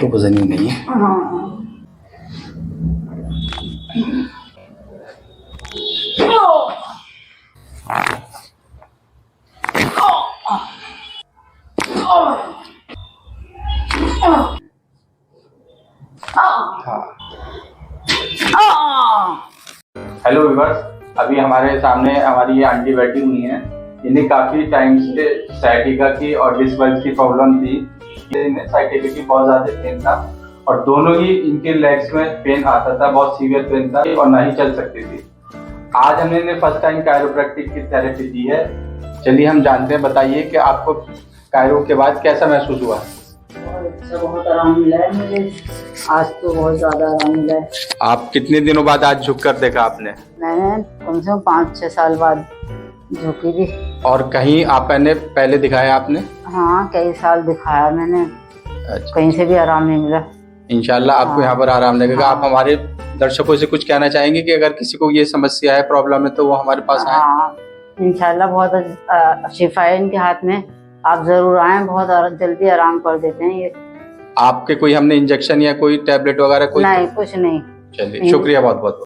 तो वजन ही नहीं है। हेलो व्यूअर्स, अभी हमारे सामने हमारी ये आंटी बैठी हुई हैं। इन्हें काफ़ी टाइम से साइटिका की और डिस्क बल्ज की प्रॉब्लम थी। इन्हें साइटिका की बहुत ज़्यादा पेन था और दोनों ही इनके लेग्स में पेन आता था, बहुत सीवियर पेन था और ना ही चल सकती थी। आज हमने इन्हें फर्स्ट टाइम कायरोप्रैक्टिक की थेरेपी दी है। चलिए हम जानते हैं, बताइए कि आपको कायरो के बाद कैसा महसूस हुआ? बहुत आराम मिला है मुझे, आज तो बहुत ज्यादा आराम मिला है। आप कितने दिनों बाद आज झुक कर देखा आपने? मैंने कम से कम 5-6 साल बाद झुकी थी। और कहीं आपने पहले दिखाया आपने? हाँ, कई साल दिखाया मैंने। अच्छा। कहीं से भी आराम नहीं मिला। इंशाल्लाह आपको यहाँ पर आराम लगेगा। आप हमारे दर्शकों से कुछ कहना चाहेंगे कि अगर किसी को ये समस्या है, प्रॉब्लम है, तो वो हमारे पास आए? हाँ, इंशाल्लाह बहुत शिफा है इनके हाथ में। आप जरूर आएं, बहुत जल्दी आराम कर देते हैं ये। आपके कोई हमने इंजेक्शन या कोई टैबलेट वगैरह कोई? नहीं, कुछ नहीं। चलिए, शुक्रिया बहुत बहुत।